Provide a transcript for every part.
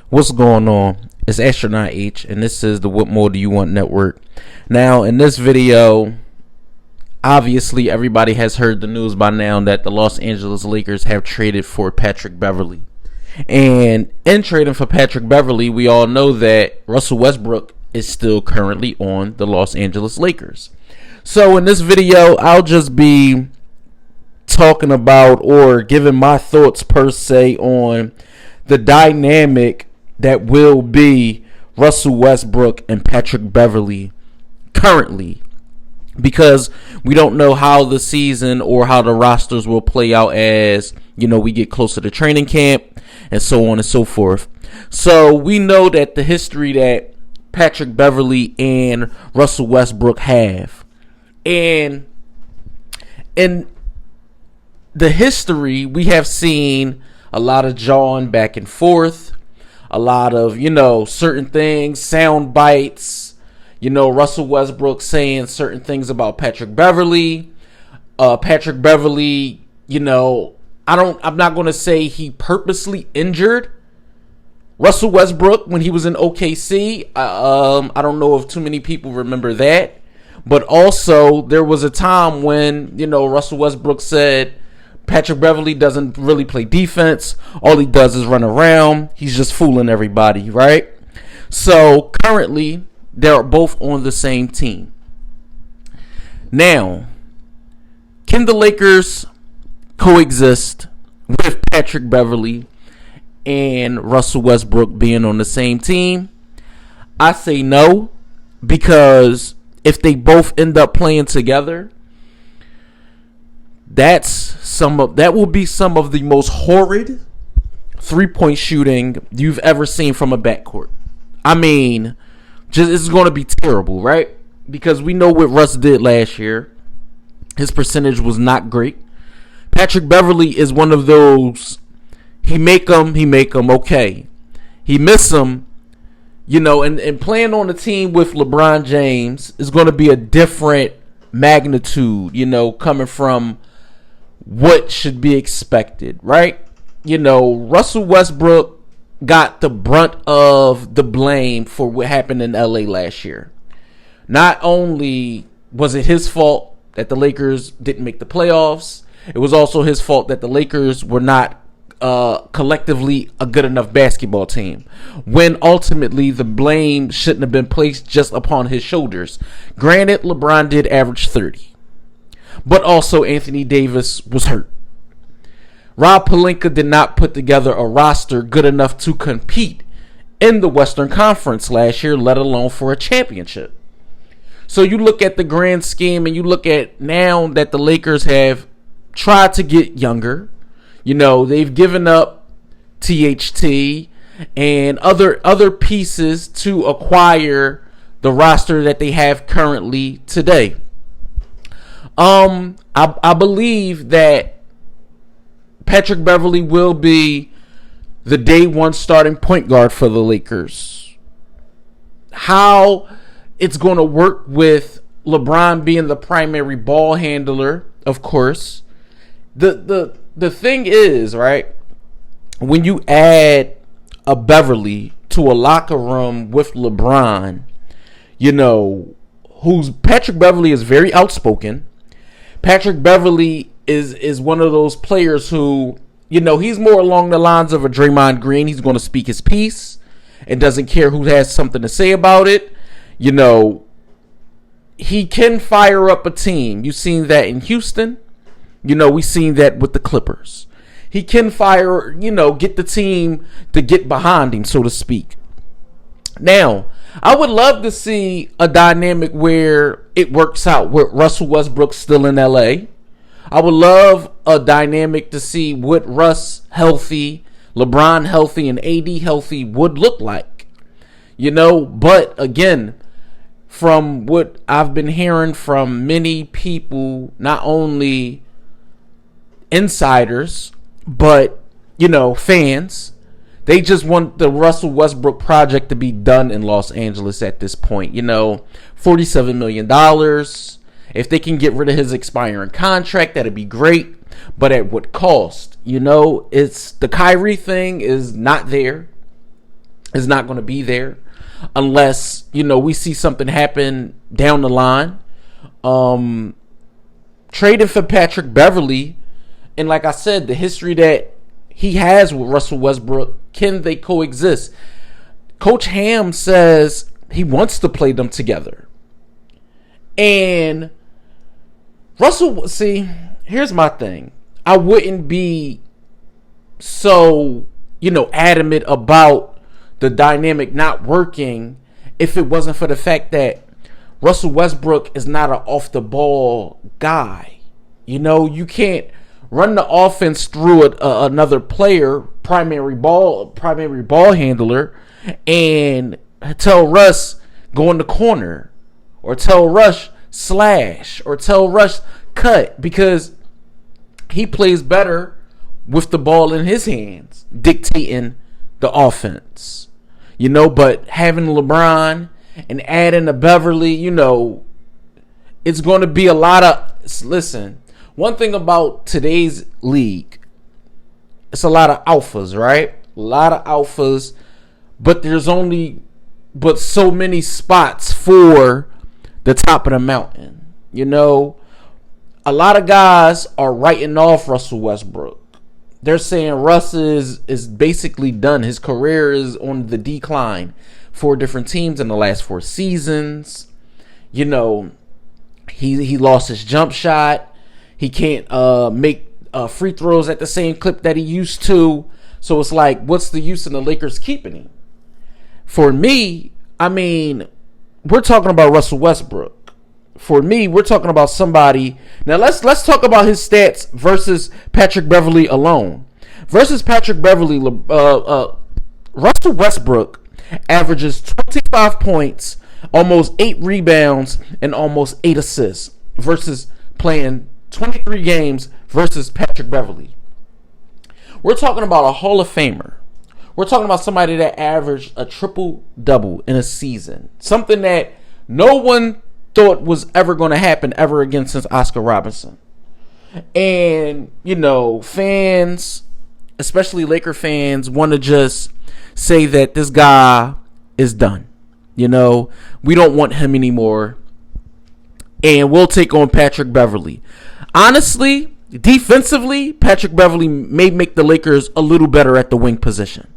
What's going on? It's Astronaut H, and this is the What More Do You Want Network. Now, in this video, obviously everybody has heard the news by now that the Los Angeles Lakers have traded for Patrick Beverly. And in trading for Patrick Beverly, we all know that Russell Westbrook is still currently on the Los Angeles Lakers. So in this video, I'll just be talking about or giving my thoughts per se on the dynamic that will be Russell Westbrook and Patrick Beverly currently, because we don't know how the season or how the rosters will play out as, we get closer to training camp and so on and so forth. So we know that the history that Patrick Beverly and Russell Westbrook have. And in the history, we have seen a lot of jawing back and forth, a lot of, certain things, sound bites, Russell Westbrook saying certain things about Patrick Beverly. Patrick Beverly, I'm not going to say he purposely injured Russell Westbrook when he was in OKC. I don't know if too many people remember that. But also, there was a time when, Russell Westbrook said Patrick Beverly doesn't really play defense. All he does is run around. He's just fooling everybody, right? So, currently, they're both on the same team. Now, can the Lakers coexist with Patrick Beverly and Russell Westbrook being on the same team? I say no, because if they both end up playing together, that will be some of the most horrid three-point shooting you've ever seen from a backcourt. I mean, it's going to be terrible, right? Because we know what Russ did last year. His percentage was not great. Patrick Beverly is one of those, he make them, okay. He miss them, and playing on a team with LeBron James is going to be a different magnitude, coming from what should be expected, right? Russell Westbrook got the brunt of the blame for what happened in LA last year. Not only was it his fault that the Lakers didn't make the playoffs, it was also his fault that the Lakers were not collectively a good enough basketball team, when ultimately the blame shouldn't have been placed just upon his shoulders. Granted, LeBron did average 30, but also Anthony Davis was hurt. Rob Pelinka did not put together a roster good enough to compete in the Western Conference last year, let alone for a championship. So you look at the grand scheme, and you look at now that the Lakers have tried to get younger. They've given up THT and other pieces to acquire the roster that they have currently today. I believe that Patrick Beverly will be the day one starting point guard for the Lakers. How it's going to work with LeBron being the primary ball handler, of course. The thing is, right, when you add a Beverly to a locker room with LeBron, who's Patrick Beverly is very outspoken. Patrick Beverly is one of those players who, he's more along the lines of a Draymond Green. He's going to speak his piece and doesn't care who has something to say about it. He can fire up a team. You've seen that in Houston. We've seen that with the Clippers. He can fire, get the team to get behind him, so to speak. Now, I would love to see a dynamic where it works out with Russell Westbrook still in LA. I would love a dynamic to see what Russ healthy, LeBron healthy, and AD healthy would look like. But again, from what I've been hearing from many people, not only insiders, but fans, they just want the Russell Westbrook project to be done in Los Angeles at this point. $47 million. If they can get rid of his expiring contract, that'd be great. But at what cost? It's the Kyrie thing is not there. is not going to be there unless, we see something happen down the line. Trading for Patrick Beverly, and like I said, the history that he has with Russell Westbrook, can they coexist? Coach Ham says he wants to play them together. And Russell, see, here's my thing. I wouldn't be so, adamant about the dynamic not working if it wasn't for the fact that Russell Westbrook is not an off-the-ball guy. You can't run the offense through another player, primary ball handler, and tell Russ go in the corner, or tell Russ slash, or tell Russ cut, because he plays better with the ball in his hands, dictating the offense. But having LeBron and adding a Beverly, it's going to be a lot of... Listen, one thing about today's league, it's a lot of alphas, right? A lot of alphas, but there's but so many spots for the top of the mountain. A lot of guys are writing off Russell Westbrook. They're saying Russ is basically done. His career is on the decline. 4 different teams in the last 4 seasons. He lost his jump shot. He can't make free throws at the same clip that he used to. So it's like, what's the use in the Lakers keeping him? For me, we're talking about Russell Westbrook. For me, we're talking about somebody. Now let's talk about his stats versus Patrick Beverly alone. Versus Patrick Beverly, Russell Westbrook averages 25 points, almost 8 rebounds, and almost 8 assists versus playing 23 games versus Patrick Beverly. We're talking about a Hall of Famer. We're talking about somebody that averaged a triple-double in a season. Something that no one thought was ever going to happen ever again since Oscar Robertson. And, fans, especially Laker fans, want to just say that this guy is done. We don't want him anymore. And we'll take on Patrick Beverly. Honestly, defensively, Patrick Beverly may make the Lakers a little better at the wing position.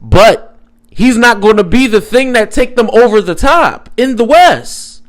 But he's not going to be the thing that take them over the top in the West.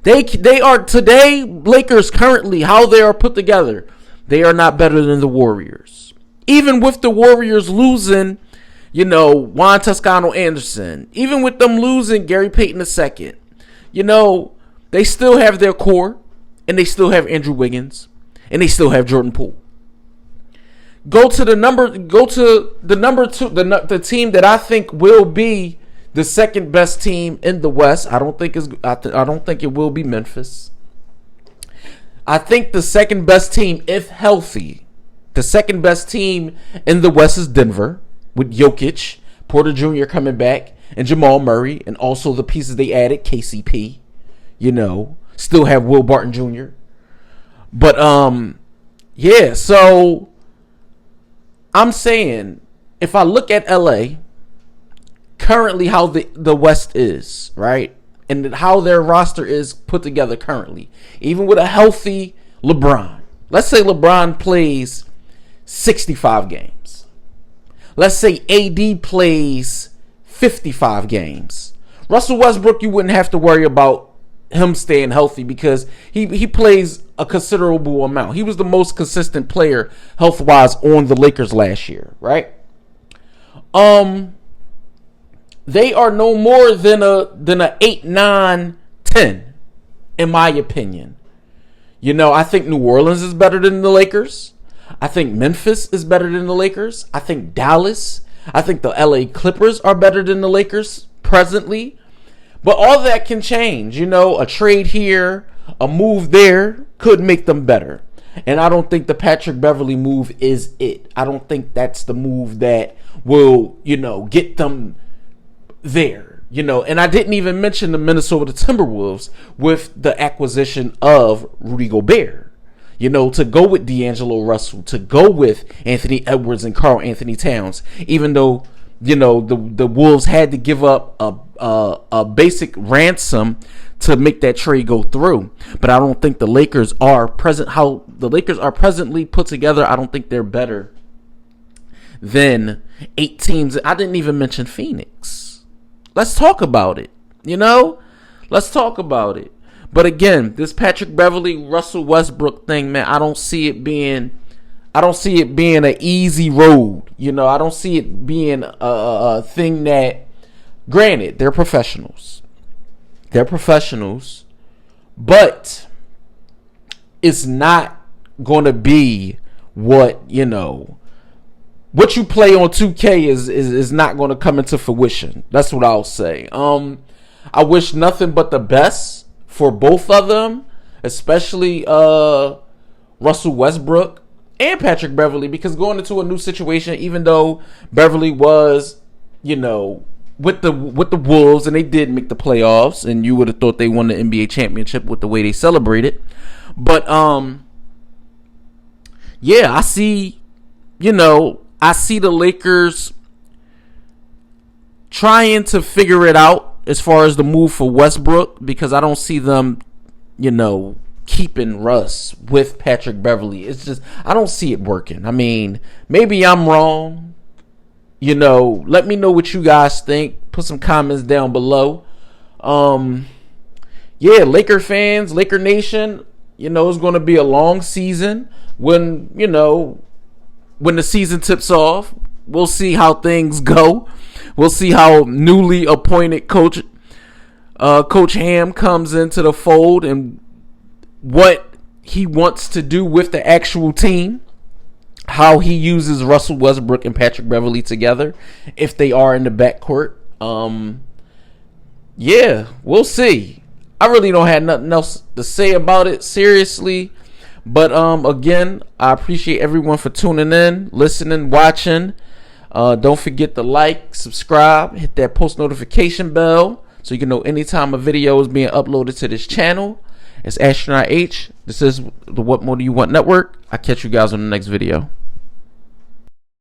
They are today, Lakers currently, how they are put together, they are not better than the Warriors. Even with the Warriors losing, Juan Toscano Anderson, even with them losing Gary Payton II, they still have their core, and they still have Andrew Wiggins, and they still have Jordan Poole. Go to the number two, the team that I think will be the second best team in the West. I don't think it will be Memphis. I think the second best team, if healthy, the second best team in the West is Denver, with Jokic, Porter Jr. coming back, and Jamal Murray, and also the pieces they added, KCP. Still have Will Barton Jr. But so I'm saying, if I look at LA, currently how the West is, right? And how their roster is put together currently. Even with a healthy LeBron. Let's say LeBron plays 65 games. Let's say AD plays 55 games. Russell Westbrook, you wouldn't have to worry about him staying healthy because he plays a considerable amount. He was the most consistent player health-wise on the Lakers last year, right? They are no more than a 8, 9, 10, in my opinion. I think New Orleans is better than the Lakers. I think Memphis is better than the Lakers. I think Dallas. I think the LA Clippers are better than the Lakers presently. But all that can change. A trade here, a move there could make them better. And I don't think the Patrick Beverly move is it. I don't think that's the move that will, get them there, and I didn't even mention the Minnesota Timberwolves with the acquisition of Rudy Gobert, to go with D'Angelo Russell, to go with Anthony Edwards and Karl Anthony Towns, even though the Wolves had to give up a basic ransom to make that trade go through. But I don't think the Lakers are presently put together. I don't think they're better than 8 teams. I didn't even mention Phoenix. Let's talk about it. Let's talk about it. But again, this Patrick Beverly, Russell Westbrook thing, man, I don't see it being an easy road. I don't see it being a thing that, granted, they're professionals. But it's not going to be what you play on 2K is not going to come into fruition. That's what I'll say. I wish nothing but the best for both of them, especially Russell Westbrook and Patrick Beverly, because going into a new situation, even though Beverly was, with the Wolves, and they did make the playoffs, and you would have thought they won the NBA championship with the way they celebrated. But yeah, I see the Lakers trying to figure it out as far as the move for Westbrook, because I don't see them, keeping Russ with Patrick Beverly. It's just, I don't see it working. I mean, maybe I'm wrong. Let me know what you guys think. Put some comments down below. Yeah, Laker fans, Laker Nation, it's going to be a long season. When the season tips off, we'll see how things go. We'll see how newly appointed Coach Ham comes into the fold and what he wants to do with the actual team, how he uses Russell Westbrook and Patrick Beverly together, if they are in the backcourt. Yeah, we'll see. I really don't have nothing else to say about it, seriously. But again, I appreciate everyone for tuning in, listening, watching. Don't forget to like, subscribe, hit that post notification bell so you can know anytime a video is being uploaded to this channel. It's Astronaut H. This is the What More Do You Want Network. I'll catch you guys on the next video.